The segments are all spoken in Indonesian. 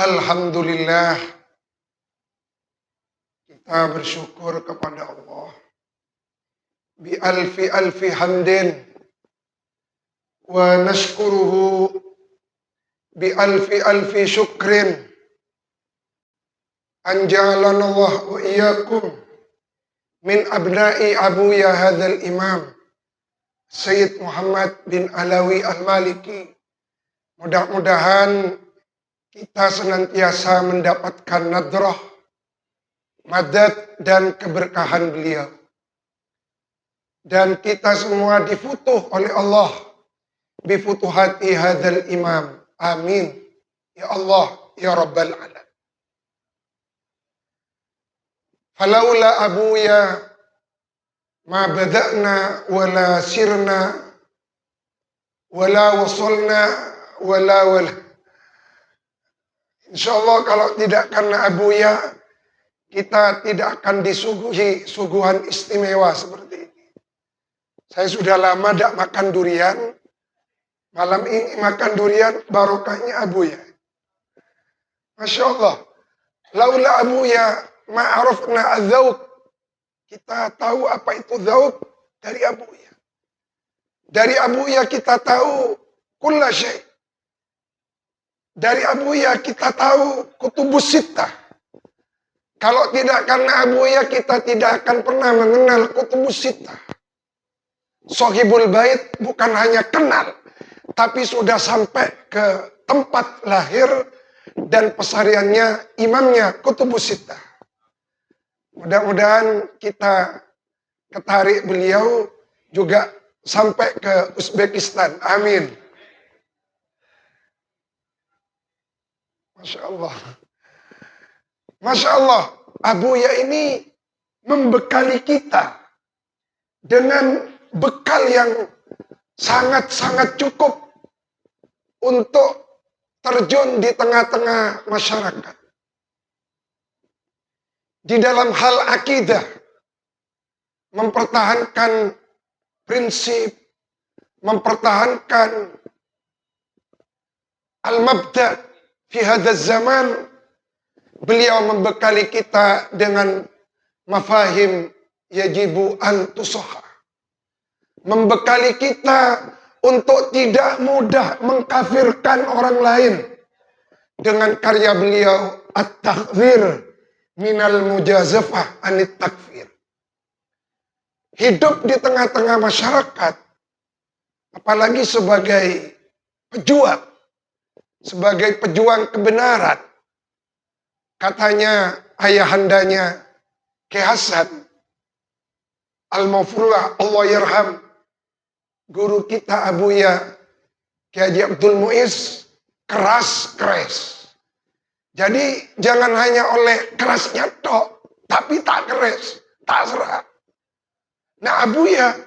Alhamdulillah, kita bersyukur kepada Allah. Bi alfi alfi hamdin wa nashkuruhu bi alfi alfi syukrin an ja'alana Allah wa iyyakum min abna'i abuya hadzal imam Sayyid Muhammad bin Alawi Al-Maliki. Mudah-mudahan kita senantiasa mendapatkan nadrah, madad dan keberkahan beliau. Dan kita semua difutuh oleh Allah bifutuhati hadzal imam. Amin. Ya Allah, ya Rabbal alamin. Falaula abuya ma bada'na wala sirna wala wasalna wala. Insyaallah kalau tidak karena abuya, kita tidak akan disuguhi suguhan istimewa seperti ini. Saya sudah lama tidak makan durian. Malam ini makan durian, barokahnya abuya. Masya Allah. Laula abuya ma'arafna az-zawq. Kita tahu apa itu zawq dari abuya. Dari abuya kita tahu kulla syai'. Dari abuya kita tahu kutubus sittah. Kalau tidak karena abuya, kita tidak akan pernah mengenal kutubus sittah. Sohibul bait bukan hanya kenal, tapi sudah sampai ke tempat lahir dan pesariannya imamnya kutubus sittah. Mudah-mudahan kita ketarik beliau juga sampai ke Uzbekistan. Amin. Masya Allah. Masya Allah, abuya ini membekali kita dengan bekal yang sangat-sangat cukup untuk terjun di tengah-tengah masyarakat. Di dalam hal akidah, mempertahankan prinsip, mempertahankan al-mabda' fi hadzal zaman. Beliau membekali kita dengan mafahim yajibu an tusoha. Membekali kita untuk tidak mudah mengkafirkan orang lain. Dengan karya beliau at-takhfir minal mujazafah anit takfir. Hidup di tengah-tengah masyarakat, apalagi sebagai pejuang kebenaran. Katanya ayahandanya Ki Hasan Al-Mawfurlah, Allah yarham, guru kita abuya Ki Haji Abdul Muiz, keras. Jadi jangan hanya oleh kerasnya tok, tapi tak keras, tak serak. Nah, abuya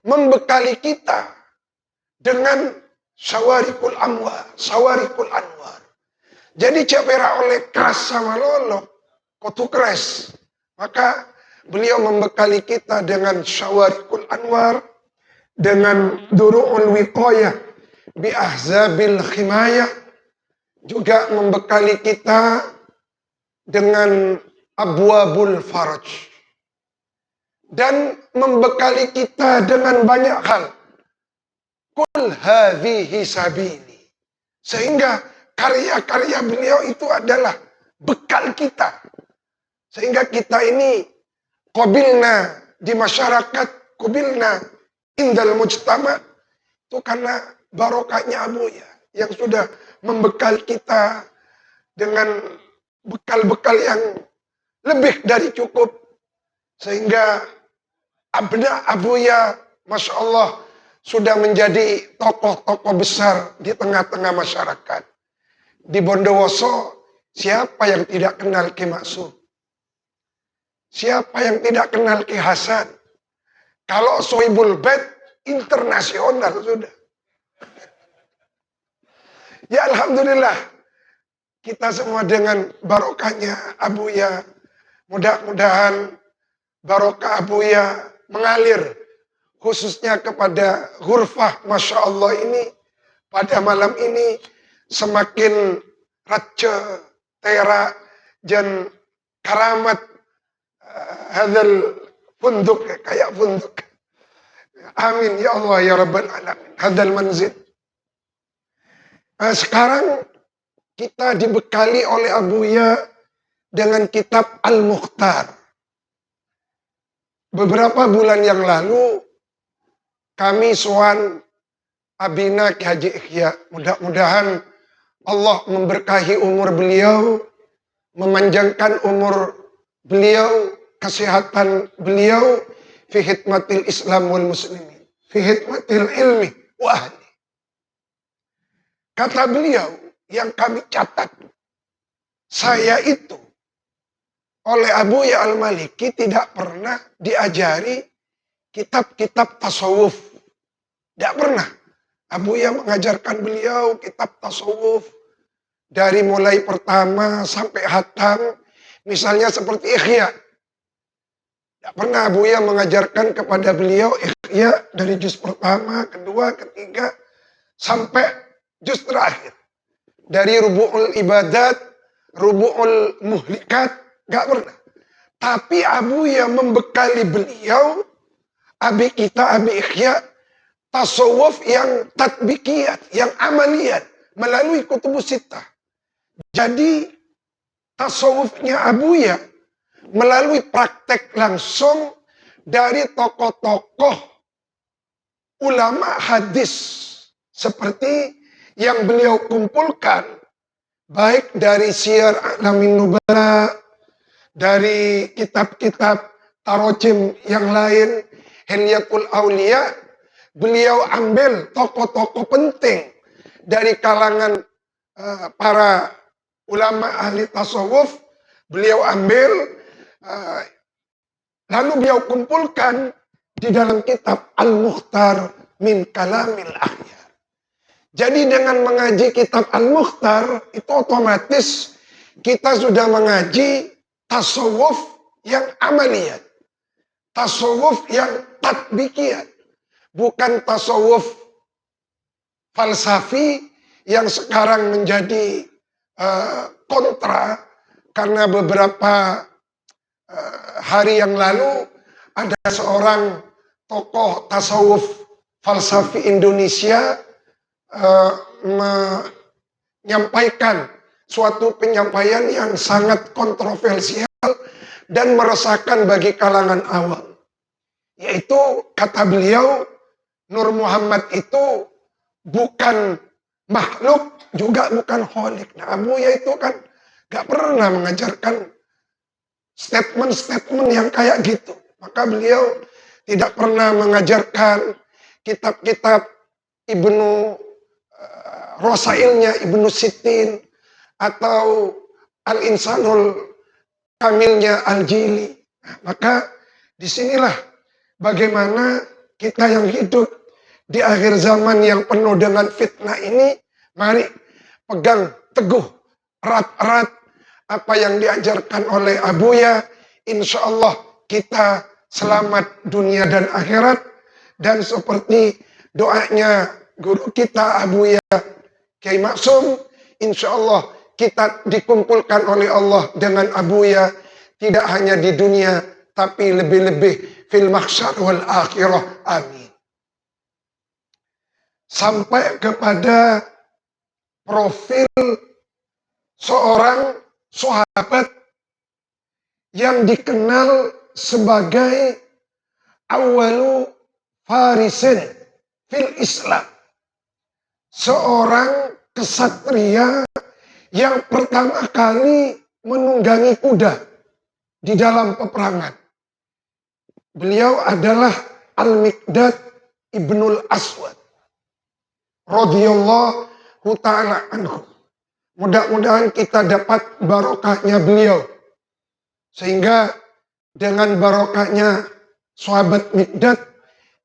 membekali kita dengan sawarikul anwar. Jadi cepera oleh keras sama lolo, kotu keras. Maka beliau membekali kita dengan sawarikul anwar, dengan duru'ul wiqayah bi ahzabil khimayah, juga membekali kita dengan abwabul faraj, dan membekali kita dengan banyak hal. Kul hadhihi sabili. Sehingga karya-karya beliau itu adalah bekal kita. Sehingga kita ini qabilna di masyarakat, qabilna indal mujtama, itu karena barokahnya abuya yang sudah membekal kita dengan bekal-bekal yang lebih dari cukup. Sehingga abna abuya, Masya Allah, sudah menjadi tokoh-tokoh besar di tengah-tengah masyarakat. Di Bondowoso, siapa yang tidak kenal Ki Maksum? Siapa yang tidak kenal Ki Hasan? Kalau Sohibul Bait, internasional sudah. Ya Alhamdulillah, kita semua dengan barokahnya abuya, mudah-mudahan barokah abuya mengalir khususnya kepada ghurfah Masya Allah ini pada malam ini semakin raja, tera jan karamat hadal funduk, kayak funduk. Amin ya Allah ya Rabbal Alamin. Hadal manzil. Sekarang kita dibekali oleh Abuya dengan kitab Al-Mukhtar. Beberapa bulan yang lalu kami sowan Abina Ki Haji Ikhya. Mudah-mudahan Allah memberkahi umur beliau, memanjangkan umur beliau, kesehatan beliau, fi hikmatil Islam wal muslimin, fi hikmatil ilmi wa ahli. Kata beliau yang kami catat, saya itu oleh Abuya Al-Maliki tidak pernah diajari kitab-kitab tasawuf. Tidak pernah. Abuya mengajarkan beliau kitab tasawuf dari mulai pertama sampai hatam, misalnya seperti Ikhya. Tidak pernah Abuya mengajarkan kepada beliau Ikhya dari juz pertama, kedua, ketiga, sampai juz terakhir. Dari Rubu'ul Ibadat, Rubu'ul Muhlikat, gak pernah. Tapi Abuya membekali beliau, abi kita, abi Ikhya, tasawuf yang tatbikiyat, yang amaliyat, melalui kutubus sittah. Jadi tasawufnya Abuya melalui praktek langsung dari tokoh-tokoh ulama hadis seperti yang beliau kumpulkan, baik dari Syiar A'lamin Nubala, dari kitab-kitab tarojim yang lain, Hilyatul Aulia. Beliau ambil tokoh-tokoh penting dari kalangan para ulama ahli tasawuf. Beliau ambil, lalu beliau kumpulkan di dalam kitab Al-Mukhtar min Kalamil Akhyar. Jadi dengan mengaji kitab Al-Mukhtar, itu otomatis kita sudah mengaji tasawuf yang amaliyat. Tasawuf yang tatbikiyat. Bukan tasawuf falsafi yang sekarang menjadi kontra karena beberapa hari yang lalu ada seorang tokoh tasawuf falsafi Indonesia menyampaikan suatu penyampaian yang sangat kontroversial dan meresahkan bagi kalangan awam. Yaitu kata beliau, Nur Muhammad itu bukan makhluk, juga bukan kholik. Nah, Abuya itu kan gak pernah mengajarkan statement-statement yang kayak gitu. Maka beliau tidak pernah mengajarkan kitab-kitab Ibnu Rosailnya Ibnu Sittin atau Al-Insanul Kamilnya Al-Jili. Nah, maka disinilah bagaimana kita yang hidup di akhir zaman yang penuh dengan fitnah ini, mari pegang teguh erat-erat apa yang diajarkan oleh Abuya. Insya Allah kita selamat dunia dan akhirat. Dan seperti doanya guru kita Abuya Kiai Maksum, insya Allah kita dikumpulkan oleh Allah dengan Abuya tidak hanya di dunia tapi lebih-lebih fil mahsyar wal akhirah. Amin. Sampai kepada profil seorang sahabat yang dikenal sebagai awalu farisin fil Islam. Seorang kesatria yang pertama kali menunggangi kuda di dalam peperangan. Beliau adalah Al-Miqdad Ibnul Aswad radhiyallahu ta'ala anhu. Mudah-mudahan kita dapat barokahnya beliau. Sehingga dengan barokahnya sahabat Miqdad,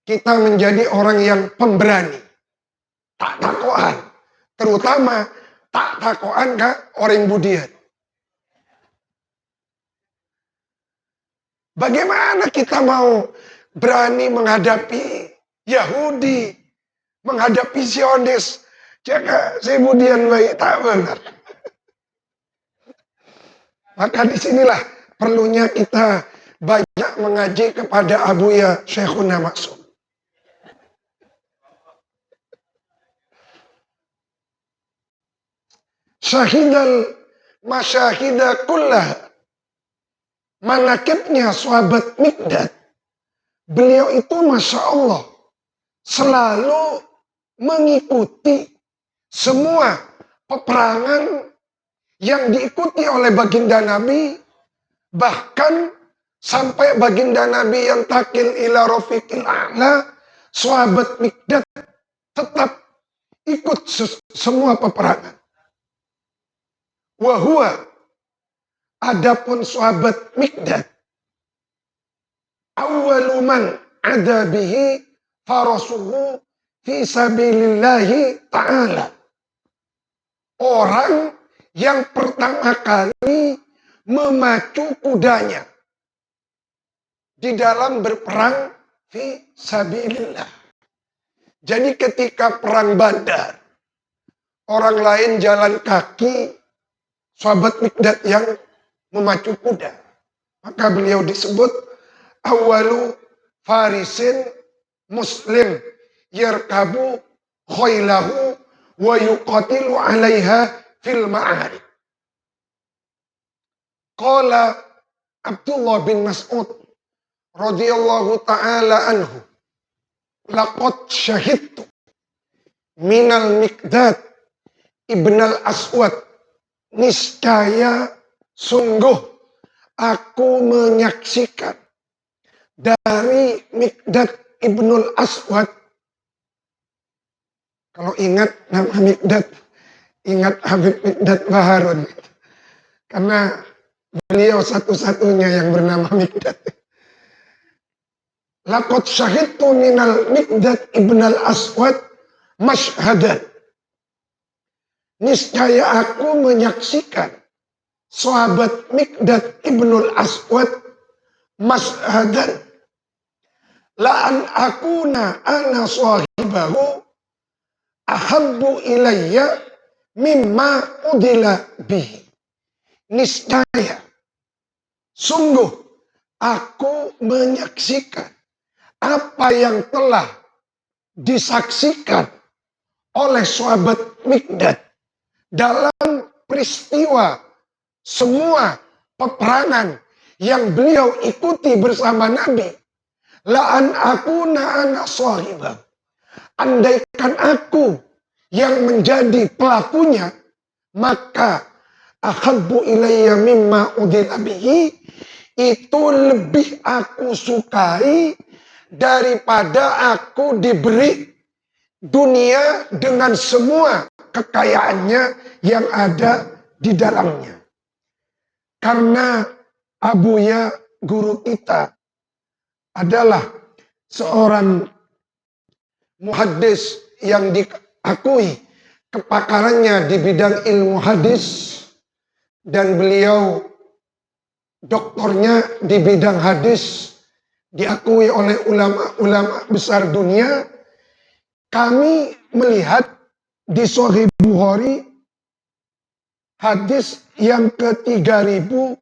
kita menjadi orang yang pemberani. Tak takoan. Terutama tak takoan ke orang budian. Bagaimana kita mau berani menghadapi Yahudi, menghadapi Zionis? Jika saya budian baik tak benar. Maka disinilah perlunya kita banyak mengaji kepada Abuya Syekhuna Maksum. Syahidal masyahida kullah. Manakibnya sahabat Mikdad. Beliau itu Masya Allah selalu mengikuti semua peperangan yang diikuti oleh baginda Nabi. Bahkan sampai baginda Nabi yang takil ila rafiqil a'la, sahabat Mikdad tetap ikut semua peperangan. Wahua, adapun sahabat Mikdad, awwaluman ada bihi farasuhu fi sabilillahi ta'ala. Orang yang pertama kali memacu kudanya di dalam berperang fi sabilillah. Jadi ketika perang Badar, orang lain jalan kaki, sahabat Mikdad yang memacu kuda. Maka beliau disebut awalu farisin muslim yarkabu khailahu wa yuqatilu alaiha fil ma'arik. Qala Abdullah bin Mas'ud radhiyallahu ta'ala anhu, laqad syahidtu minal Mikdad ibnal Aswad, niscaya sungguh aku menyaksikan dari Mikdad ibnul Aswad. Kalau ingat nama Mikdad, ingat Habib Mikdad Baharun. Karena beliau satu-satunya yang bernama Mikdad. Laqad syahidtu minal Mikdad ibnal Aswad masyhadan. Niscaya aku menyaksikan sahabat Mikdad ibnul Aswad masyhadan. La'an akuna ana sahibahu ahabbu ilayya mimma udila bihi. Niscaya sungguh aku menyaksikan apa yang telah disaksikan oleh sahabat Mikdad dalam peristiwa semua peperangan yang beliau ikuti bersama Nabi. La'an akuna ana sahibah. Andaikan aku yang menjadi pelakunya, maka ahabbu ilayya mimma udila bihi, itu lebih aku sukai daripada aku diberi dunia dengan semua kekayaannya yang ada di dalamnya. Karena Abuya guru kita adalah seorang muhaddis yang diakui kepakarannya di bidang ilmu hadis, dan beliau doktornya di bidang hadis, diakui oleh ulama-ulama besar dunia. Kami melihat di Sahih Bukhari hadis yang ke-3736